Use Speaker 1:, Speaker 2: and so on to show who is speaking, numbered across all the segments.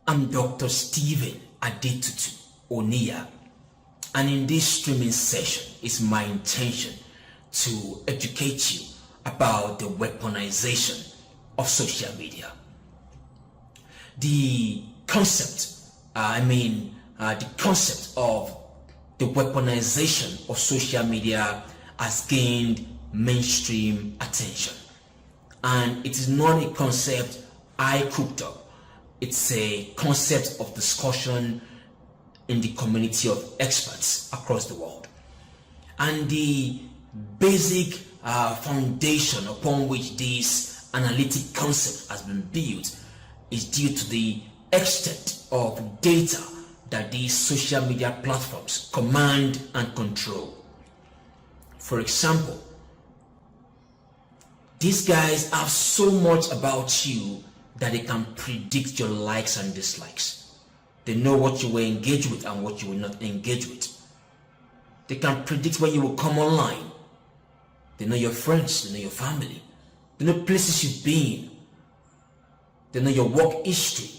Speaker 1: I'm Dr. Stephen Adetutu Onia, and in this streaming session, it's my intention to educate you about the weaponization of social media. The concept of the weaponization of social media has gained mainstream attention, and it is not a concept I cooked up. It's a concept of discussion in the community of experts across the world. And the basic foundation upon which this analytic concept has been built is due to the extent of data that these social media platforms command and control. For example, these guys have so much about you that they can predict your likes and dislikes. They know what you will engage with and what you will not engage with. They can predict when you will come online. They know your friends, they know your family, they know places you've been, they know your work history.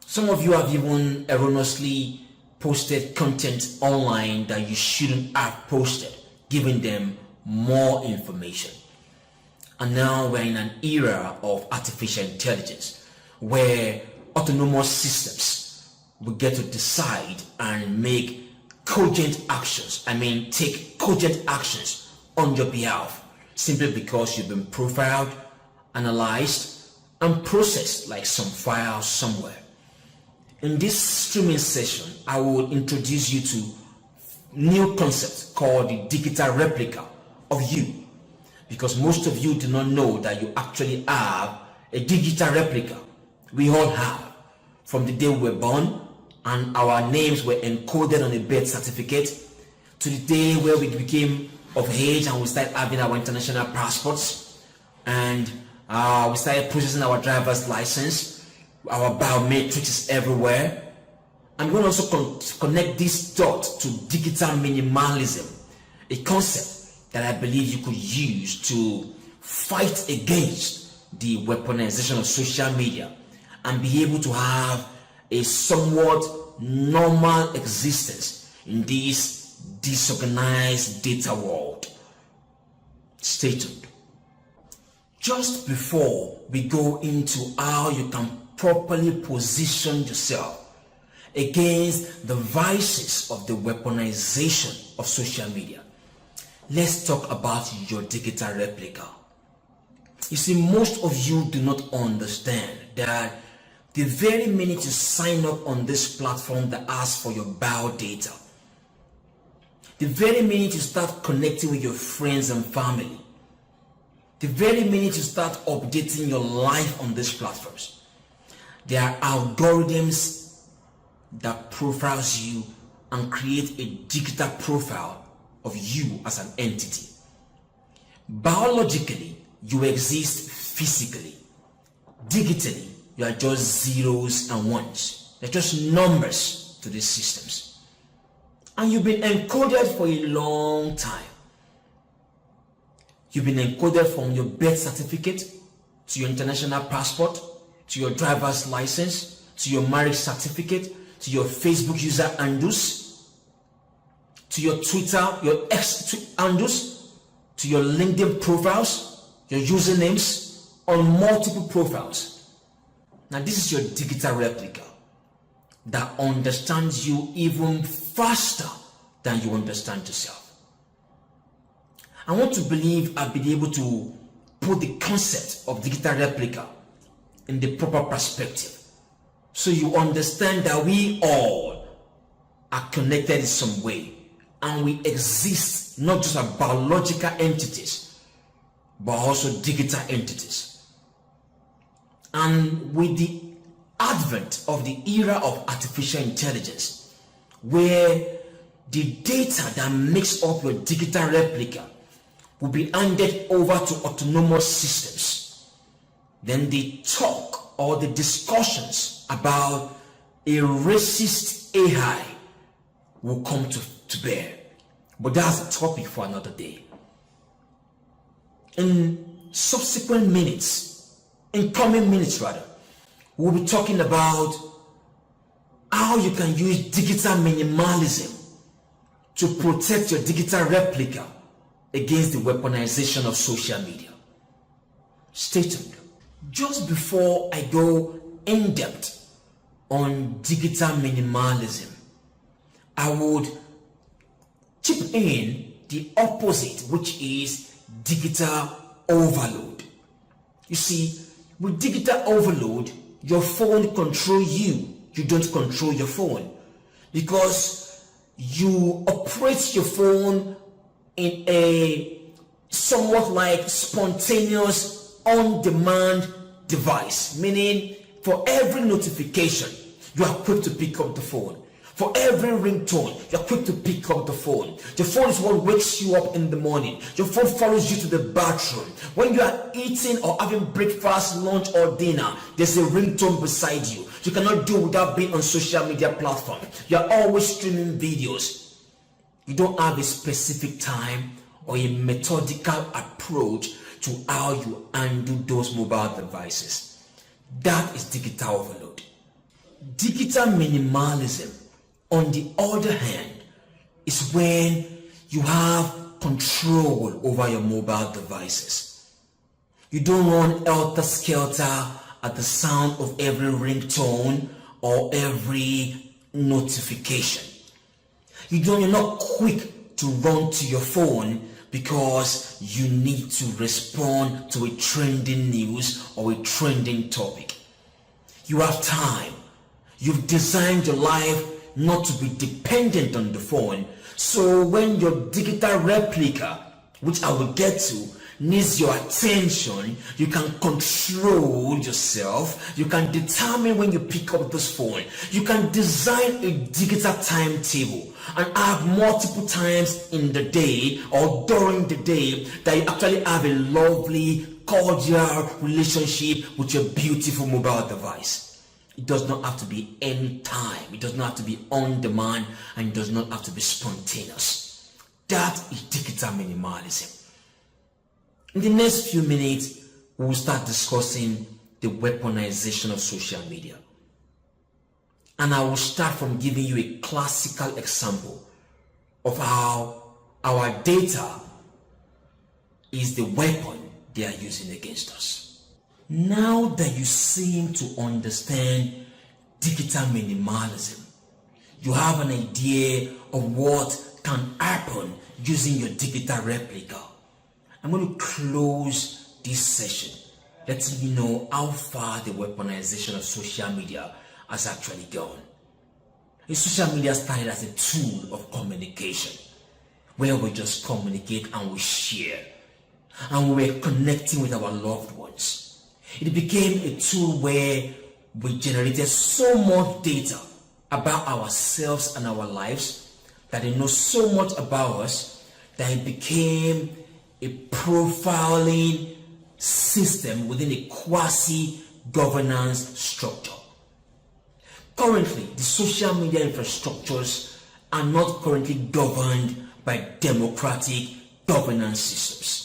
Speaker 1: Some of you have even erroneously posted content online that you shouldn't have posted, giving them more information. And now we're in an era of artificial intelligence where autonomous systems will get to decide and make cogent actions. Take cogent actions on your behalf simply because you've been profiled, analyzed, and processed like some file somewhere. In this streaming session, I will introduce you to a new concept called the digital replica of you. Because most of you do not know that you actually have a digital replica. We all have. From the day we were born and our names were encoded on a birth certificate to the day where we became of age and we started having our international passports and we started processing our driver's license. Our biometrics is everywhere. I'm going to also connect this dot to digital minimalism, a concept that I believe you could use to fight against the weaponization of social media and be able to have a somewhat normal existence in this disorganized data world. Stay tuned. Just before we go into how you can properly position yourself against the vices of the weaponization of social media, let's talk about your digital replica. You see, most of you do not understand that the very minute you sign up on this platform that asks for your bio data, the very minute you start connecting with your friends and family, the very minute you start updating your life on these platforms, there are algorithms that profiles you and create a digital profile of you as an entity. Biologically, you exist physically. Digitally, you are just zeros and ones. They're just numbers to these systems. And you've been encoded for a long time. You've been encoded from your birth certificate to your international passport, to your driver's license, to your marriage certificate, to your Facebook user handles, to your Twitter, your X handles, to your LinkedIn profiles, your usernames on multiple profiles. Now this is your digital replica that understands you even faster than you understand yourself. I want to believe I've been able to put the concept of digital replica in the proper perspective so you understand that we all are connected in some way. And we exist not just as biological entities, but also digital entities. And with the advent of the era of artificial intelligence, where the data that makes up your digital replica will be handed over to autonomous systems, then the talk or the discussions about a racist AI will come to bear. But that's a topic for another day. In subsequent minutes, in coming minutes rather, We'll be talking about how you can use digital minimalism to protect your digital replica against the weaponization of social media. Stay tuned. Just before I go in depth on digital minimalism, I would chip in the opposite, which is digital overload. You see, with digital overload, your phone controls you. You don't control your phone, because you operate your phone in a somewhat like spontaneous on-demand device, meaning for every notification you are quick to pick up the phone. For every ringtone, you're quick to pick up the phone. Your phone is what wakes you up in the morning. Your phone follows you to the bathroom. When you are eating or having breakfast, lunch, or dinner, there's a ringtone beside you. You cannot do without being on social media platform. You're always streaming videos. You don't have a specific time or a methodical approach to how you handle those mobile devices. That is digital overload. Digital minimalism, on the other hand, is when you have control over your mobile devices. You don't run helter-skelter at the sound of every ringtone or every notification. You're not quick to run to your phone because you need to respond to a trending news or a trending topic. You have time. You've designed your life not to be dependent on the phone. So when your digital replica, which I will get to, needs your attention, you can control yourself. You can determine when you pick up this phone. You can design a digital timetable and have multiple times in the day or during the day that you actually have a lovely, cordial relationship with your beautiful mobile device. It does not have to be any time. It does not have to be on demand, and it does not have to be spontaneous. That is digital minimalism. In the next few minutes, we will start discussing the weaponization of social media. And I will start from giving you a classical example of how our data is the weapon they are using against us. Now that you seem to understand digital minimalism, you have an idea of what can happen using your digital replica. I'm going to close this session letting you know how far the weaponization of social media has actually gone. Social media started as a tool of communication, where we just communicate and we share, and we were connecting with our loved ones. It became a tool where we generated so much data about ourselves and our lives, that they know so much about us, that it became a profiling system within a quasi-governance structure. Currently, the social media infrastructures are not currently governed by democratic governance systems.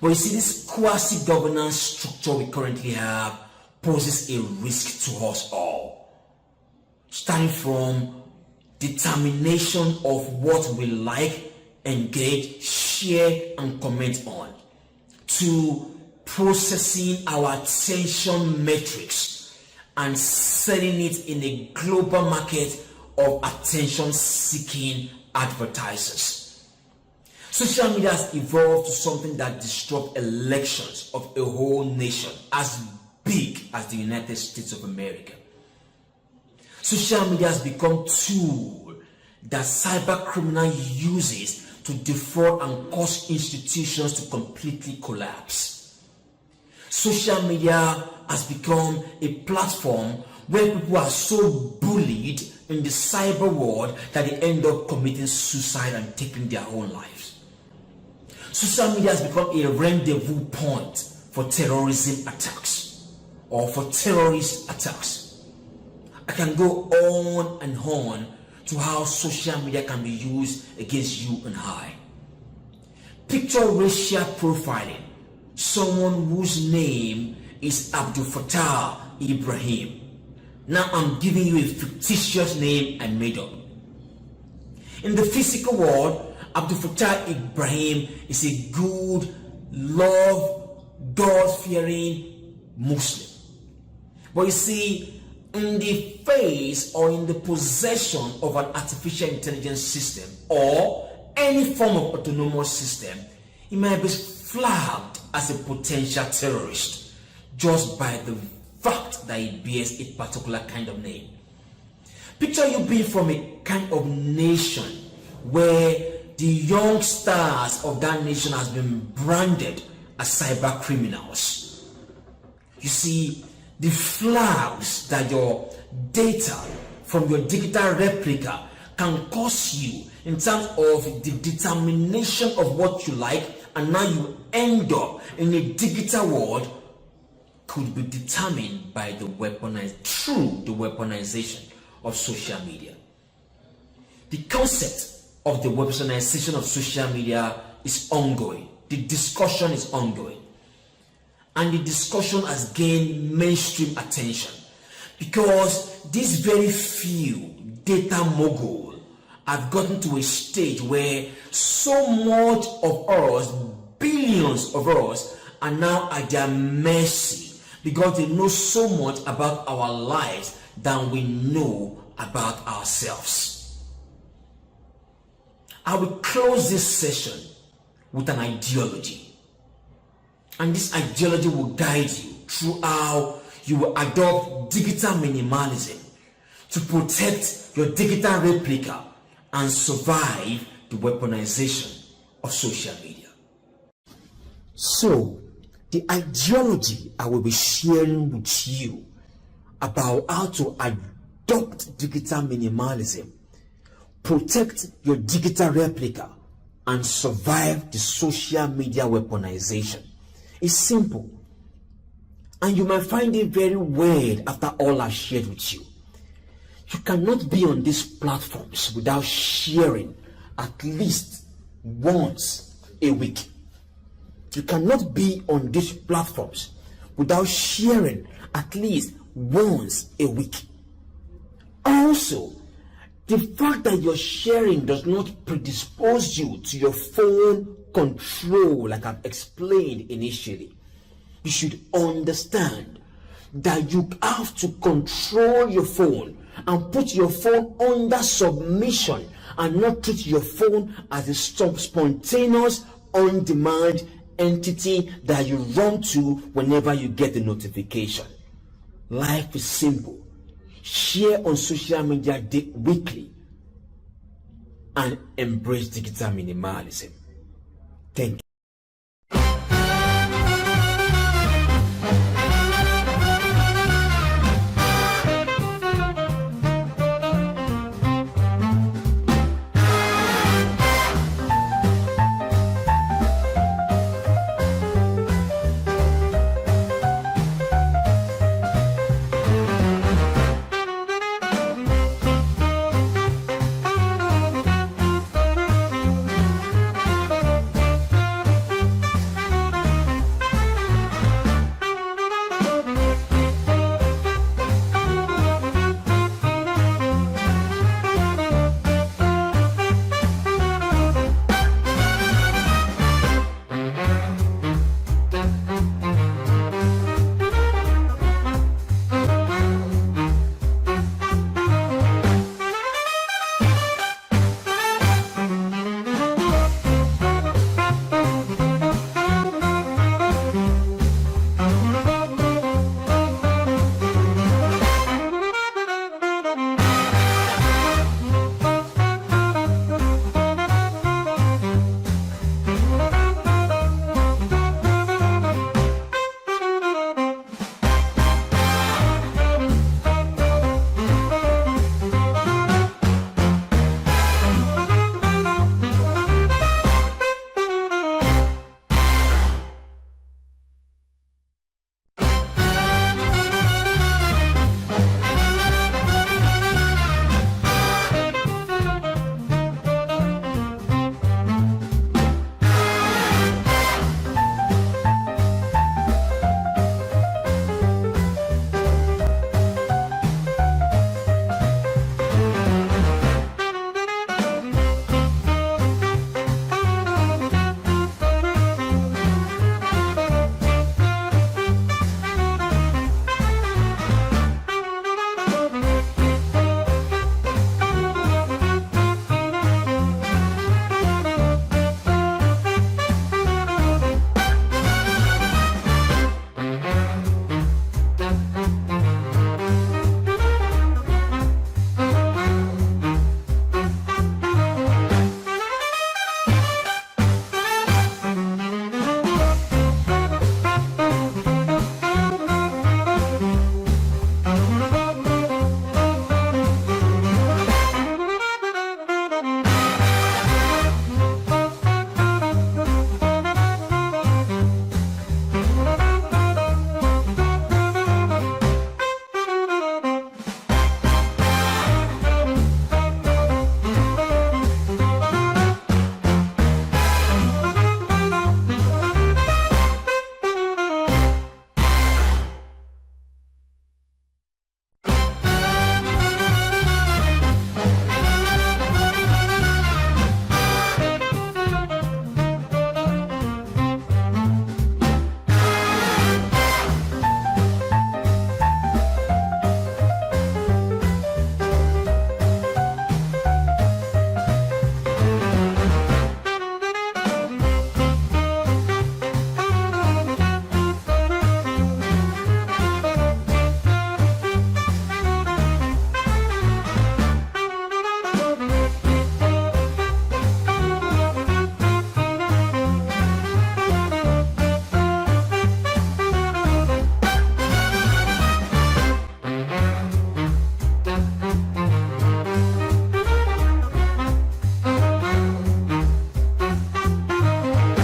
Speaker 1: But you see, this quasi-governance structure we currently have poses a risk to us all. Starting from determination of what we like, engage, share, and comment on, to processing our attention metrics and selling it in a global market of attention-seeking advertisers. Social media has evolved to something that disrupts elections of a whole nation as big as the United States of America. Social media has become a tool that cyber criminal uses to defraud and cause institutions to completely collapse. Social media has become a platform where people are so bullied in the cyber world that they end up committing suicide and taking their own lives. Social media has become a rendezvous point for terrorism attacks or for terrorist attacks. I can go on and on to how social media can be used against you and I. Picture racial profiling. Someone whose name is Abdul Fattah Ibrahim. Now I'm giving you a fictitious name I made up. In the physical world, Abdul Fattah Ibrahim is a good, God-fearing Muslim. But you see, in the face or in the possession of an artificial intelligence system or any form of autonomous system, he might be flagged as a potential terrorist just by the fact that he bears a particular kind of name. Picture you being from a kind of nation where the young stars of that nation has been branded as cyber criminals. You see, the flags that your data from your digital replica can cause you in terms of the determination of what you like, and now you end up in a digital world, could be determined by through the weaponization of social media. The concept of the weaponization of social media is ongoing. The discussion is ongoing. And the discussion has gained mainstream attention because these very few data moguls have gotten to a stage where so much of us, billions of us, are now at their mercy because they know so much about our lives than we know about ourselves. I will close this session with an ideology. And this ideology will guide you through how you will adopt digital minimalism to protect your digital replica and survive the weaponization of social media. So, the ideology I will be sharing with you about how to adopt digital minimalism, protect your digital replica, and survive the social media weaponization is simple, and you might find it very weird after all I've shared with you. You cannot be on these platforms without sharing at least once a week. You cannot be on these platforms without sharing at least once a week. Also, the fact that you're sharing does not predispose you to your phone control, like I've explained initially. You should understand that you have to control your phone and put your phone under submission and not treat your phone as a spontaneous, on-demand entity that you run to whenever you get the notification. Life is simple. Share on social media weekly and embrace digital minimalism. Thank you.